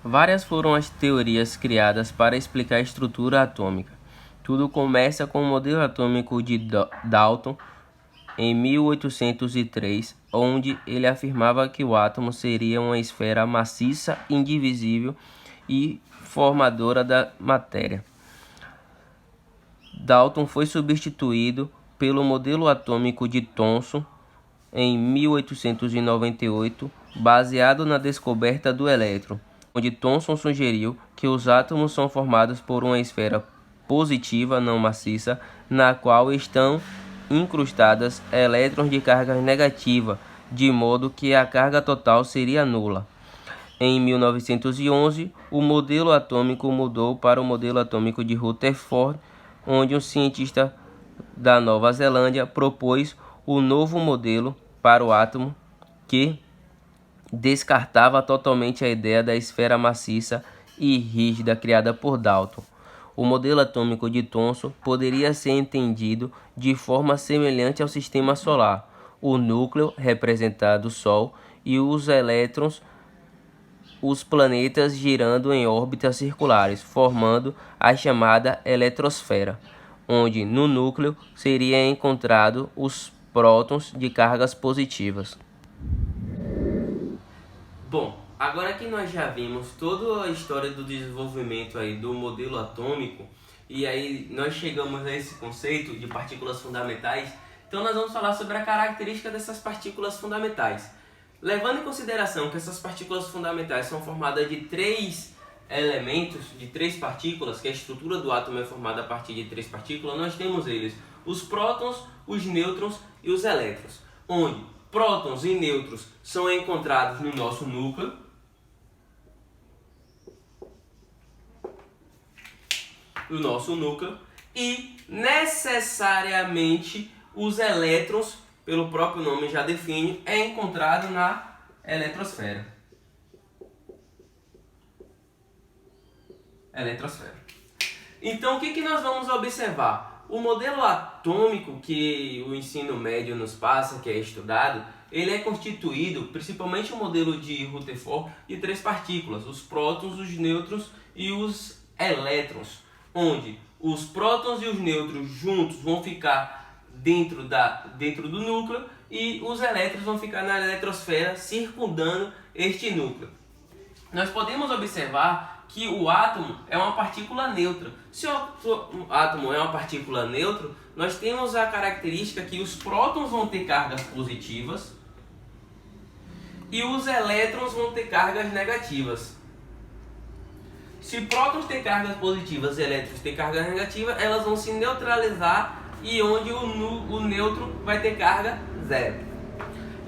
Várias foram as teorias criadas para explicar a estrutura atômica. Tudo começa com o modelo atômico de Dalton, em 1803, onde ele afirmava que o átomo seria uma esfera maciça, indivisível e formadora da matéria. Dalton foi substituído pelo modelo atômico de Thomson em 1898, baseado na descoberta do elétron, onde Thomson sugeriu que os átomos são formados por uma esfera positiva não maciça, na qual estão incrustadas elétrons de carga negativa, de modo que a carga total seria nula. Em 1911, o modelo atômico mudou para o modelo atômico de Rutherford, onde um cientista da Nova Zelândia propôs o novo modelo para o átomo, que descartava totalmente a ideia da esfera maciça e rígida criada por Dalton. O modelo atômico de Thomson poderia ser entendido de forma semelhante ao sistema solar. O núcleo, representado o Sol, e os elétrons, os planetas girando em órbitas circulares, formando a chamada eletrosfera, onde no núcleo seria encontrado os prótons de cargas positivas. Bom, agora que nós já vimos toda a história do desenvolvimento aí do modelo atômico, e aí nós chegamos a esse conceito de partículas fundamentais, então nós vamos falar sobre a característica dessas partículas fundamentais. Levando em consideração que essas partículas fundamentais são formadas de três elementos, de três partículas, que a estrutura do átomo é formada a partir de três partículas, nós temos eles, os prótons, os nêutrons e os elétrons, onde prótons e nêutrons são encontrados no nosso núcleo, e necessariamente os elétrons, pelo próprio nome já define, é encontrado na eletrosfera. Então, o que nós vamos observar? O modelo atômico que o ensino médio nos passa, que é estudado, ele é constituído, principalmente o modelo de Rutherford, de três partículas, os prótons, os nêutrons e os elétrons, onde os prótons e os nêutrons juntos vão ficar dentro do núcleo e os elétrons vão ficar na eletrosfera circundando este núcleo. Nós podemos observar que o átomo é uma partícula neutra. Se o átomo é uma partícula neutra, nós temos a característica que os prótons vão ter cargas positivas e os elétrons vão ter cargas negativas. Se prótons têm cargas positivas e elétrons têm cargas negativas, elas vão se neutralizar e onde o nêutron vai ter carga zero.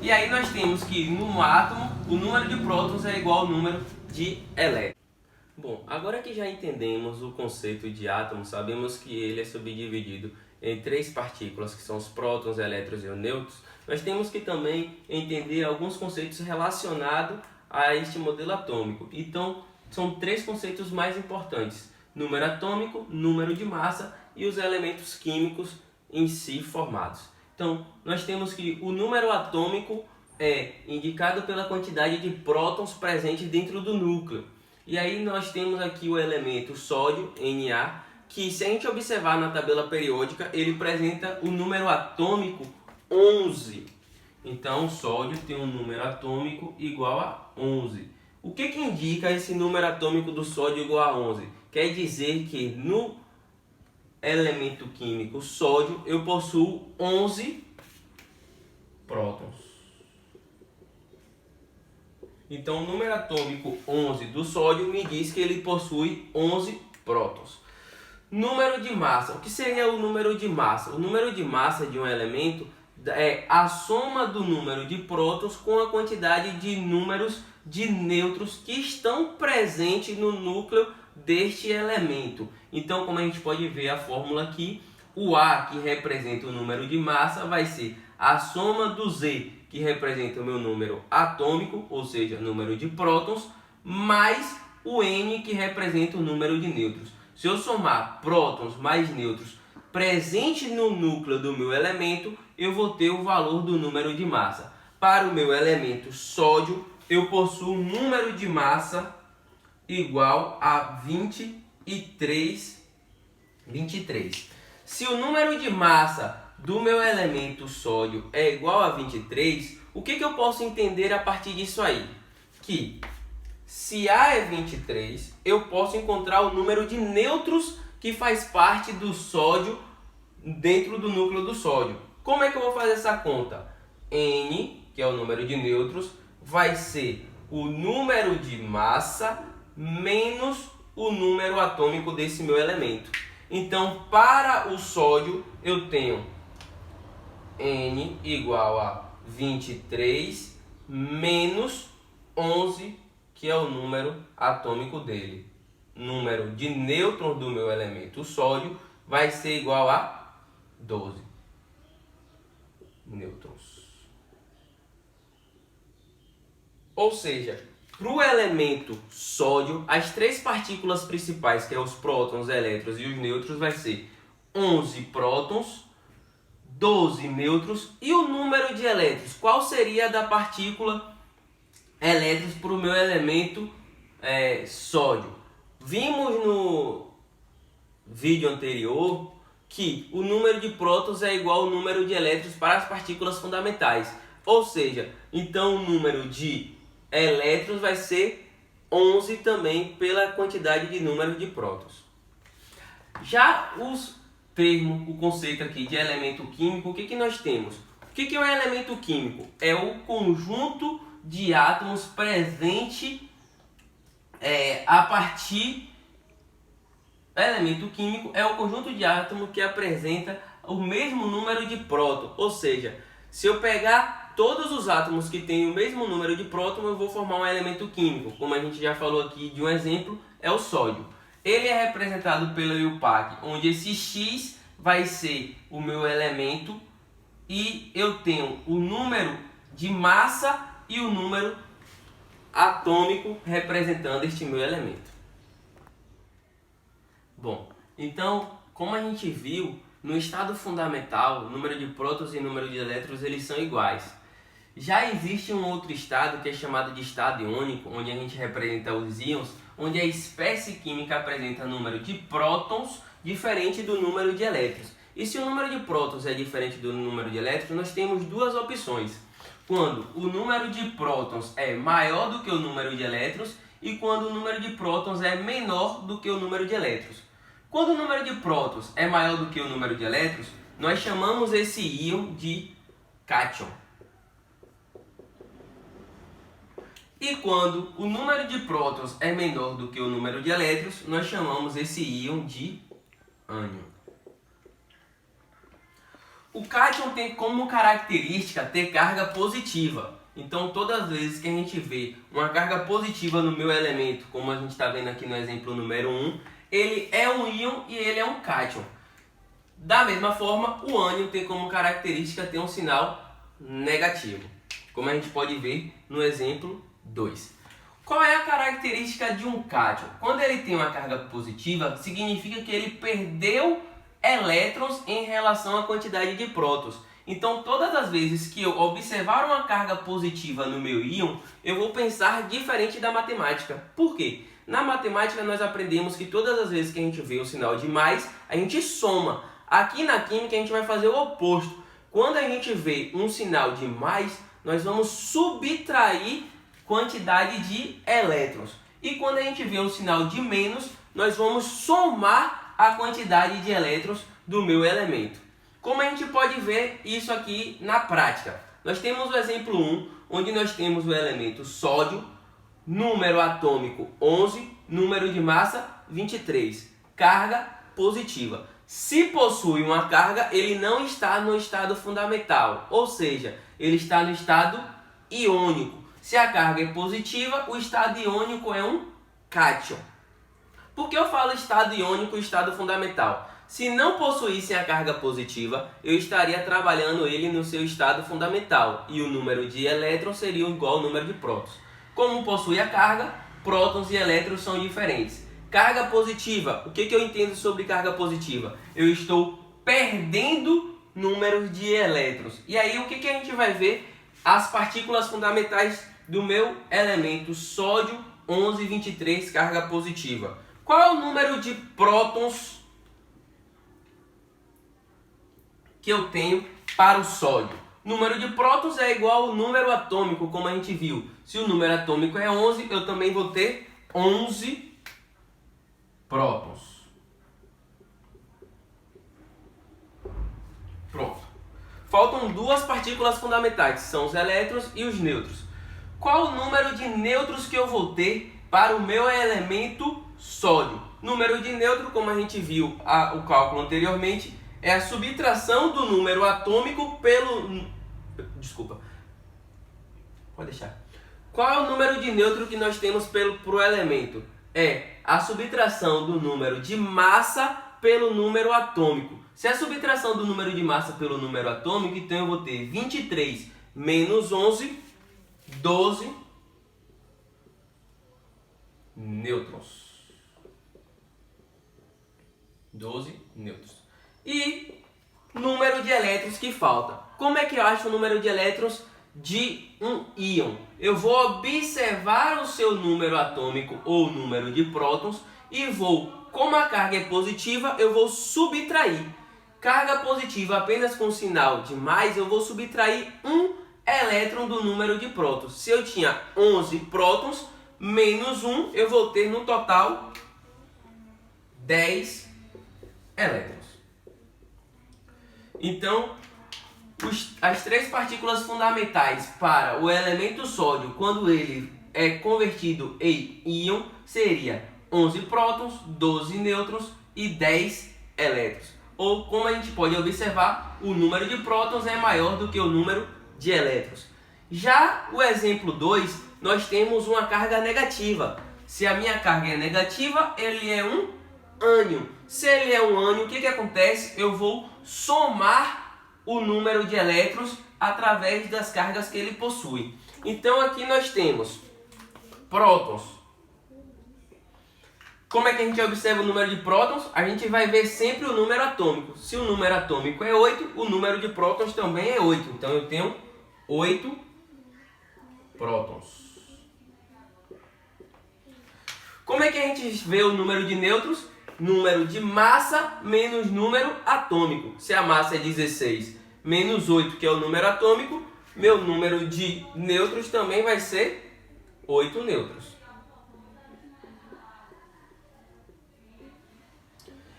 E aí nós temos que no átomo o número de prótons é igual ao número de elétrons. Bom, agora que já entendemos o conceito de átomo, sabemos que ele é subdividido em três partículas, que são os prótons, elétrons e os nêutrons, nós temos que também entender alguns conceitos relacionados a este modelo atômico. Então, são três conceitos mais importantes: número atômico, número de massa e os elementos químicos em si formados. Então, nós temos que o número atômico é indicado pela quantidade de prótons presentes dentro do núcleo. E aí nós temos aqui o elemento sódio, Na, que se a gente observar na tabela periódica, ele apresenta o número atômico 11. Então, o sódio tem um número atômico igual a 11. O que indica esse número atômico do sódio igual a 11? Quer dizer que no elemento químico sódio eu possuo 11 prótons. Então, o número atômico 11 do sódio me diz que ele possui 11 prótons. Número de massa. O que seria o número de massa? O número de massa de um elemento é a soma do número de prótons com a quantidade de números de nêutrons que estão presentes no núcleo deste elemento. Então, como a gente pode ver a fórmula aqui, o A, que representa o número de massa, vai ser a soma do Z, que representa o meu número atômico, ou seja, número de prótons, mais o N, que representa o número de nêutrons. Se eu somar prótons mais nêutrons presente no núcleo do meu elemento, eu vou ter o valor do número de massa. Para o meu elemento sódio, eu possuo um número de massa igual a 23. Se o número de massa do meu elemento sódio é igual a 23, o que eu posso entender a partir disso aí? Que se A é 23, eu posso encontrar o número de nêutrons que faz parte do sódio dentro do núcleo do sódio. Como é que eu vou fazer essa conta? N, que é o número de nêutrons, vai ser o número de massa menos o número atômico desse meu elemento. Então, para o sódio, eu tenho N igual a 23 menos 11, que é o número atômico dele. Número de nêutrons do meu elemento sódio vai ser igual a 12 nêutrons. Ou seja, para o elemento sódio, as três partículas principais, que é os prótons, elétrons e os nêutrons, vai ser 11 prótons, 12 nêutrons. E o número de elétrons? Qual seria a da partícula elétrons para o meu elemento sódio? Vimos no vídeo anterior que o número de prótons é igual ao número de elétrons para as partículas fundamentais. Ou seja, então o número de elétrons vai ser 11 também pela quantidade de número de prótons. Já o conceito aqui de elemento químico, o que nós temos? O que é um elemento químico? É o conjunto de átomos presente a partir... Elemento químico é o conjunto de átomos que apresenta o mesmo número de prótons. Ou seja, se eu pegar todos os átomos que têm o mesmo número de prótons, eu vou formar um elemento químico. Como a gente já falou aqui de um exemplo, é o sódio. Ele é representado pelo IUPAC, onde esse X vai ser o meu elemento e eu tenho o número de massa e o número atômico representando este meu elemento. Bom, então, como a gente viu, no estado fundamental, o número de prótons e o número de elétrons eles são iguais. Já existe um outro estado que é chamado de estado iônico, onde a gente representa os íons, onde a espécie química apresenta número de prótons diferente do número de elétrons. E se o número de prótons é diferente do número de elétrons, nós temos duas opções. Quando o número de prótons é maior do que o número de elétrons e quando o número de prótons é menor do que o número de elétrons. Quando o número de prótons é maior do que o número de elétrons, nós chamamos esse íon de cátion. E quando o número de prótons é menor do que o número de elétrons, nós chamamos esse íon de ânion. O cátion tem como característica ter carga positiva. Então, todas as vezes que a gente vê uma carga positiva no meu elemento, como a gente está vendo aqui no exemplo número 1, ele é um íon e ele é um cátion. Da mesma forma, o ânion tem como característica ter um sinal negativo, como a gente pode ver no exemplo 2. Qual é a característica de um cátion? Quando ele tem uma carga positiva, significa que ele perdeu elétrons em relação à quantidade de prótons. Então, todas as vezes que eu observar uma carga positiva no meu íon, eu vou pensar diferente da matemática. Por quê? Na matemática, nós aprendemos que todas as vezes que a gente vê o sinal de mais, a gente soma. Aqui na química, a gente vai fazer o oposto. Quando a gente vê um sinal de mais, nós vamos subtrair quantidade de elétrons. E quando a gente vê um sinal de menos, nós vamos somar a quantidade de elétrons do meu elemento. Como a gente pode ver isso aqui na prática? Nós temos o exemplo 1, onde nós temos o elemento sódio, número atômico 11, número de massa 23, carga positiva. Se possui uma carga, ele não está no estado fundamental, ou seja, ele está no estado iônico. Se a carga é positiva, o estado iônico é um cátion. Por que eu falo estado iônico e estado fundamental? Se não possuísse a carga positiva, eu estaria trabalhando ele no seu estado fundamental e o número de elétrons seria igual ao número de prótons. Como possui a carga, prótons e elétrons são diferentes. Carga positiva, o que eu entendo sobre carga positiva? Eu estou perdendo números de elétrons. E aí o que a gente vai ver? As partículas fundamentais do meu elemento sódio 11, 23, carga positiva. Qual é o número de prótons que eu tenho para o sódio? Número de prótons é igual ao número atômico, como a gente viu. Se o número atômico é 11, eu também vou ter 11 prótons. Pronto. Faltam duas partículas fundamentais, que são os elétrons e os nêutrons. Qual o número de nêutrons que eu vou ter para o meu elemento sódio? Número de nêutron, como a gente viu o cálculo anteriormente, é a subtração do número atômico pelo... Desculpa. Pode deixar. Qual é o número de nêutron que nós temos pro elemento? É a subtração do número de massa pelo número atômico. Se a subtração do número de massa pelo número atômico, então eu vou ter 23 menos 11, 12 nêutrons. 12 nêutrons. E número de elétrons que falta. Como é que eu acho o número de elétrons de um íon? Eu vou observar o seu número atômico ou número de prótons e vou, como a carga é positiva, eu vou subtrair. Carga positiva apenas com sinal de mais, eu vou subtrair um elétron do número de prótons. Se eu tinha 11 prótons, menos 1, eu vou ter no total 10 elétrons. Então, as três partículas fundamentais para o elemento sódio, quando ele é convertido em íon, seria 11 prótons, 12 nêutrons e 10 elétrons. Ou, como a gente pode observar, o número de prótons é maior do que o número de elétrons. Já o exemplo 2, nós temos uma carga negativa. Se a minha carga é negativa, ele é um ânion. Se ele é um ânion, o que acontece? Eu vou somar o número de elétrons através das cargas que ele possui. Então aqui nós temos prótons. Como é que a gente observa o número de prótons? A gente vai ver sempre o número atômico. Se o número atômico é 8, o número de prótons também é 8. Então eu tenho 8 prótons. Como é que a gente vê o número de nêutrons? Número de massa menos número atômico. Se a massa é 16 menos 8, que é o número atômico, meu número de nêutrons também vai ser 8 nêutrons.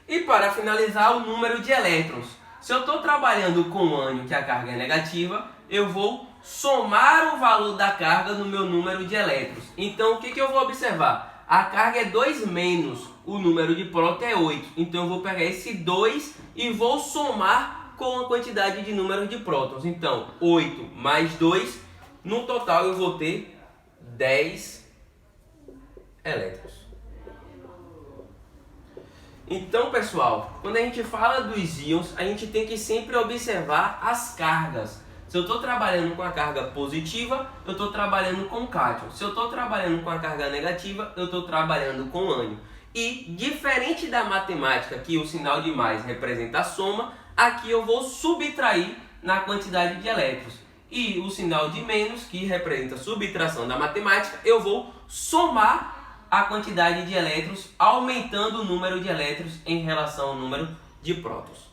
E para finalizar, o número de elétrons. Se eu estou trabalhando com ânion, que a carga é negativa, eu vou somar o valor da carga no meu número de elétrons. Então, o que eu vou observar? A carga é 2 menos o número de próton é 8. Então, eu vou pegar esse 2 e vou somar com a quantidade de número de prótons. Então, 8 mais 2, no total eu vou ter 10 elétrons. Então, pessoal, quando a gente fala dos íons, a gente tem que sempre observar as cargas. Se eu estou trabalhando com a carga positiva, eu estou trabalhando com cátion. Se eu estou trabalhando com a carga negativa, eu estou trabalhando com ânion. E, diferente da matemática, que o sinal de mais representa a soma, aqui eu vou subtrair na quantidade de elétrons. E o sinal de menos, que representa a subtração da matemática, eu vou somar a quantidade de elétrons, aumentando o número de elétrons em relação ao número de prótons.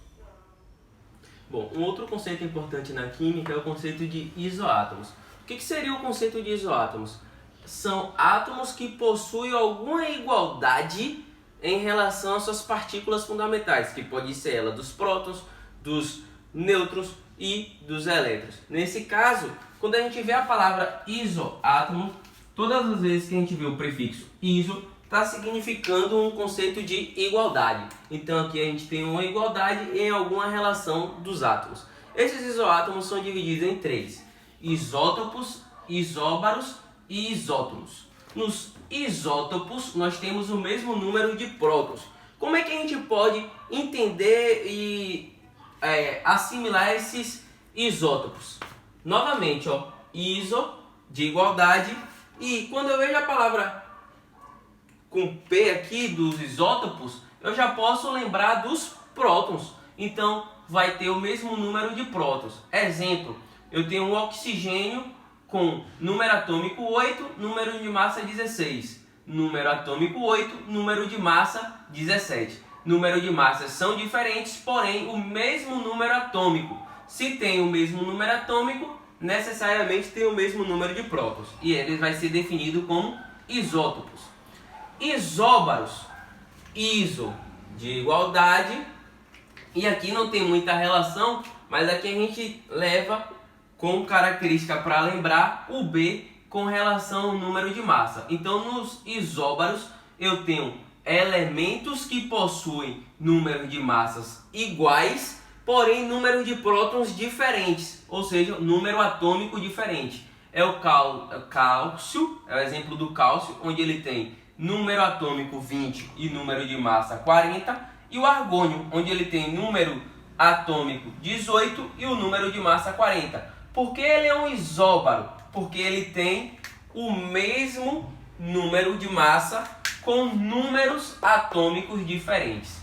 Bom, um outro conceito importante na química é o conceito de isoátomos. O que seria o conceito de isoátomos? São átomos que possuem alguma igualdade em relação às suas partículas fundamentais, que pode ser ela dos prótons, dos nêutrons e dos elétrons. Nesse caso, quando a gente vê a palavra isoátomo, todas as vezes que a gente vê o prefixo iso, está significando um conceito de igualdade. Então aqui a gente tem uma igualdade em alguma relação dos átomos. Esses isoátomos são divididos em 3: isótopos, isóbaros e isótomos. Nos isótopos nós temos o mesmo número de prótons. Como é que a gente pode entender e assimilar esses isótopos? Novamente, ó, iso de igualdade. E quando eu vejo a palavra com P aqui dos isótopos, eu já posso lembrar dos prótons. Então, vai ter o mesmo número de prótons. Exemplo, eu tenho um oxigênio com número atômico 8, número de massa 16. número atômico 8, número de massa 17. Número de massas são diferentes, porém o mesmo número atômico. Se tem o mesmo número atômico, necessariamente tem o mesmo número de prótons. E ele vai ser definido como isótopos. Isóbaros, iso de igualdade, e aqui não tem muita relação, mas aqui a gente leva como característica para lembrar o B com relação ao número de massa. Então nos isóbaros eu tenho elementos que possuem número de massas iguais, porém número de prótons diferentes, ou seja, número atômico diferente. É o cálcio, é o exemplo do cálcio, onde ele tem número atômico 20 e número de massa 40, e o argônio, onde ele tem número atômico 18 e o número de massa 40. Por que ele é um isóbaro? Porque ele tem o mesmo número de massa com números atômicos diferentes.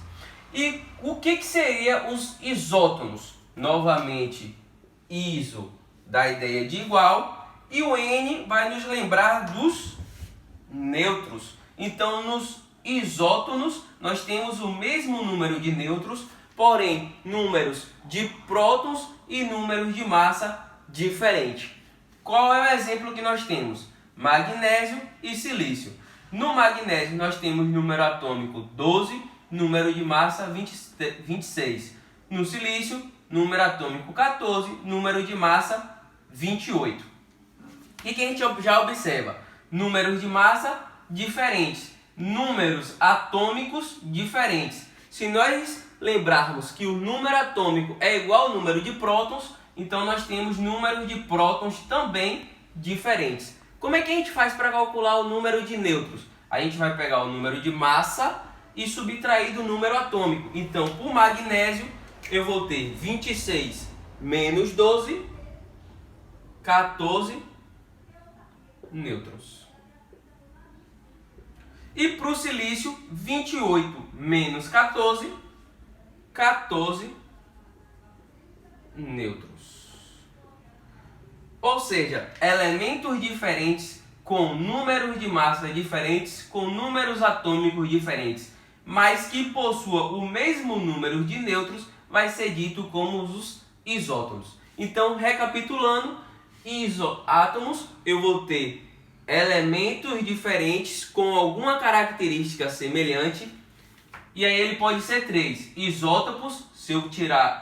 E o que seria os isótonos? Novamente, iso da ideia de igual, e o N vai nos lembrar dos nêutrons. Então, nos isótonos, nós temos o mesmo número de nêutrons, porém, números de prótons e números de massa diferentes. Qual é o exemplo que nós temos? Magnésio e silício. No magnésio, nós temos número atômico 12, número de massa 26. No silício, número atômico 14, número de massa 28. E que a gente já observa? Números de massa diferentes, números atômicos diferentes. Se nós lembrarmos que o número atômico é igual ao número de prótons, então nós temos números de prótons também diferentes. Como é que a gente faz para calcular o número de nêutrons? A gente vai pegar o número de massa e subtrair do número atômico. Então, por magnésio, eu vou ter 26 menos 12, 14 nêutrons. E para o silício, 28 menos 14, 14 nêutrons. Ou seja, elementos diferentes com números de massa diferentes, com números atômicos diferentes, mas que possua o mesmo número de nêutrons, vai ser dito como os isótopos. Então, recapitulando, isoátomos, eu vou ter elementos diferentes com alguma característica semelhante, e aí ele pode ser 3. Isótopos, se eu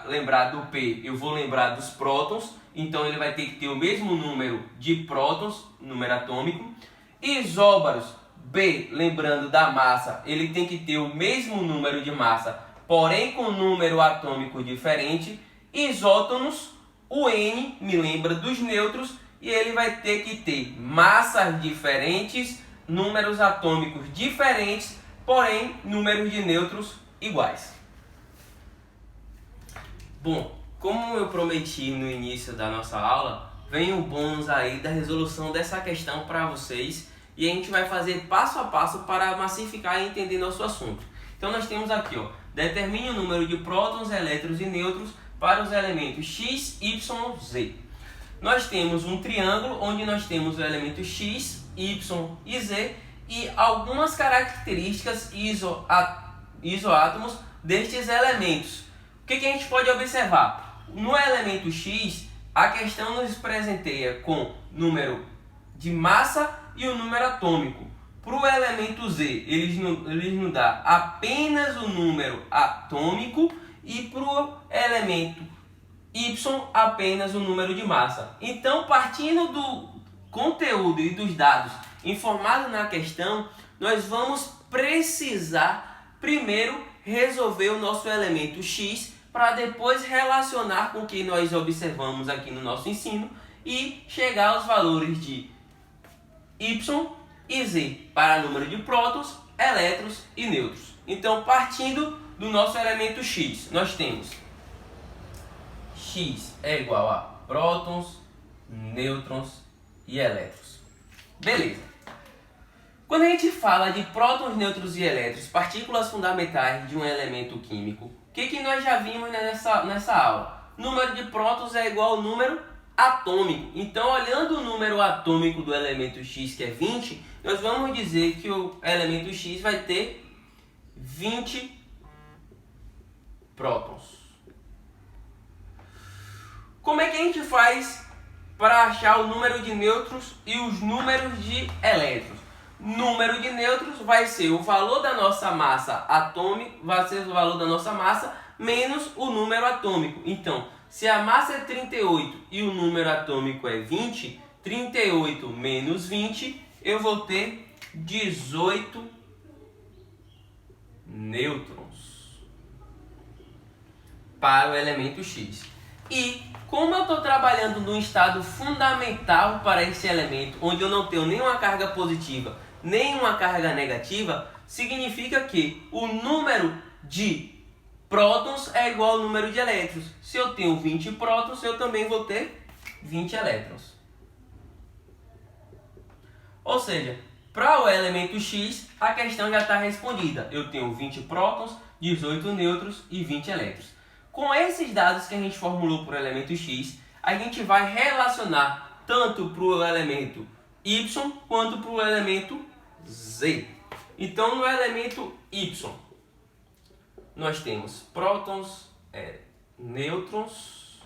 lembrar do P, eu vou lembrar dos prótons, então ele vai ter que ter o mesmo número de prótons, número atômico. Isóbaros, B, lembrando da massa, ele tem que ter o mesmo número de massa, porém com número atômico diferente. Isótonos, o N me lembra dos nêutrons, e ele vai ter que ter massas diferentes, números atômicos diferentes, porém números de nêutrons iguais. Bom, como eu prometi no início da nossa aula, vem o bônus aí da resolução dessa questão para vocês, e a gente vai fazer passo a passo para massificar e entender nosso assunto. Então nós temos aqui, ó, determine o número de prótons, elétrons e nêutrons para os elementos x, y, z. Nós temos um triângulo onde nós temos o elemento x, y e z e algumas características isoátomos destes elementos. O que a gente pode observar? No elemento x, a questão nos presenteia com número de massa e o número atômico. Para o elemento z, eles nos dá apenas o número atômico, e para o elemento y, apenas o número de massa. Então, partindo do conteúdo e dos dados informados na questão, nós vamos precisar primeiro resolver o nosso elemento x, para depois relacionar com o que nós observamos aqui no nosso ensino e chegar aos valores de y e z para número de prótons, elétrons e nêutrons. Então, partindo do nosso elemento x, nós temos x é igual a prótons, nêutrons e elétrons. Beleza. Quando a gente fala de prótons, nêutrons e elétrons, partículas fundamentais de um elemento químico, o que nós já vimos nessa aula? Número de prótons é igual ao número atômico. Então, olhando o número atômico do elemento X, que é 20, nós vamos dizer que o elemento X vai ter 20 prótons. Como é que a gente faz para achar o número de nêutrons e os números de elétrons? Número de nêutrons vai ser o valor da nossa massa atômica, vai ser o valor da nossa massa menos o número atômico. Então, se a massa é 38 e o número atômico é 20, 38 menos 20, eu vou ter 18 nêutrons para o elemento X. E como eu estou trabalhando no estado fundamental para esse elemento, onde eu não tenho nenhuma carga positiva, nenhuma carga negativa, significa que o número de prótons é igual ao número de elétrons. Se eu tenho 20 prótons, eu também vou ter 20 elétrons. Ou seja, para o elemento X, a questão já está respondida. Eu tenho 20 prótons, 18 nêutrons e 20 elétrons. Com esses dados que a gente formulou para o elemento X, a gente vai relacionar tanto para o elemento Y quanto para o elemento Z. Então, no elemento Y, nós temos prótons, nêutrons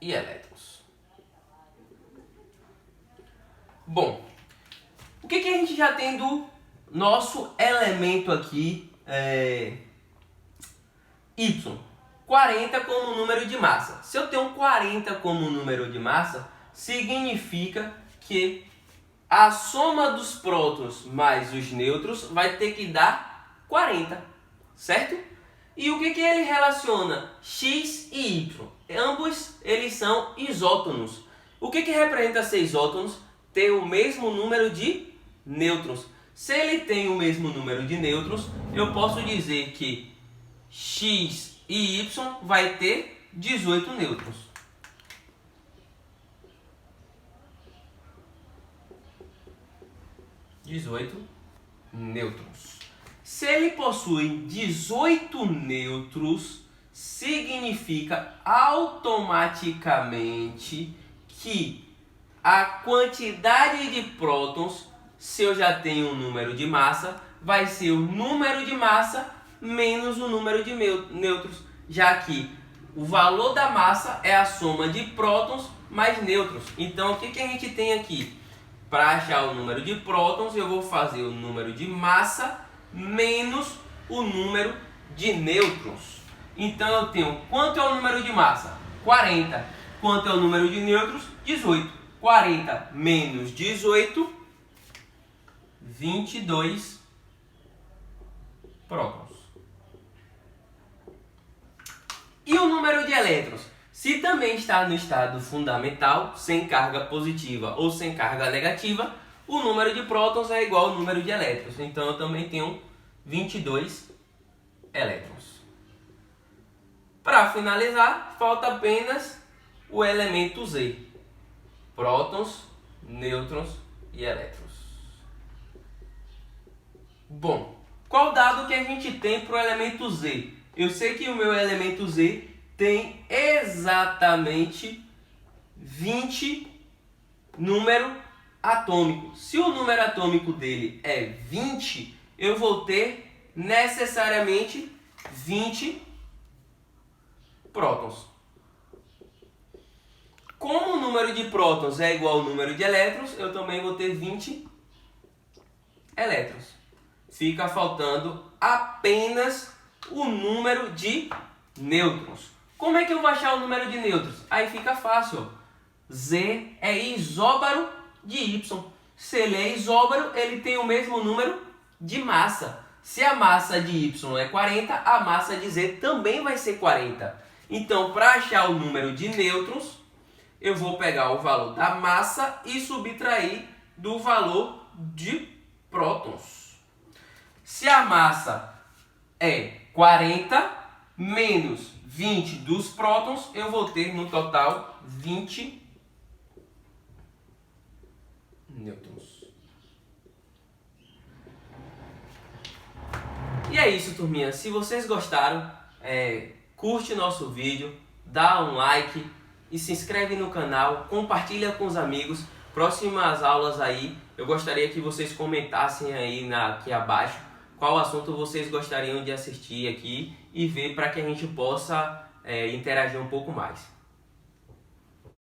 e elétrons. Bom, o que a gente já tem do nosso elemento aqui, Y? 40 como número de massa. Se eu tenho 40 como número de massa, significa que a soma dos prótons mais os nêutrons vai ter que dar 40, certo? E o que ele relaciona? X e Y. Ambos eles são isótonos. O que representa ser isótonos? Ter o mesmo número de nêutrons. Se ele tem o mesmo número de nêutrons, eu posso dizer que X e Y vai ter 18 nêutrons. Se ele possui 18 nêutrons, significa automaticamente que a quantidade de prótons, se eu já tenho um número de massa, vai ser o número de massa menos o número de nêutrons, já que o valor da massa é a soma de prótons mais nêutrons. Então, o que a gente tem aqui? Para achar o número de prótons, eu vou fazer o número de massa menos o número de nêutrons. Então, eu tenho quanto é o número de massa? 40. Quanto é o número de nêutrons? 18. 40 menos 18, 22 prótons. E o número de elétrons? Se também está no estado fundamental, sem carga positiva ou sem carga negativa, o número de prótons é igual ao número de elétrons. Então eu também tenho 22 elétrons. Para finalizar, falta apenas o elemento Z. Prótons, nêutrons e elétrons. Bom, qual dado que a gente tem para o elemento Z? Eu sei que o meu elemento Z tem exatamente 20 número atômico. Se o número atômico dele é 20, eu vou ter necessariamente 20 prótons. Como o número de prótons é igual ao número de elétrons, eu também vou ter 20 elétrons. Fica faltando apenas o número de nêutrons. Como é que eu vou achar o número de nêutrons? Aí fica fácil. Z é isóbaro de Y. Se ele é isóbaro, ele tem o mesmo número de massa. Se a massa de Y é 40, a massa de Z também vai ser 40. Então, para achar o número de nêutrons, eu vou pegar o valor da massa e subtrair do valor de prótons. Se a massa é 40 menos 20 dos prótons, eu vou ter no total 20 nêutrons. E é isso, turminha. Se vocês gostaram, curte nosso vídeo, dá um like, e se inscreve no canal, compartilha com os amigos. Próximas aulas aí, eu gostaria que vocês comentassem aí aqui abaixo qual assunto vocês gostariam de assistir aqui e ver para que a gente possa interagir um pouco mais.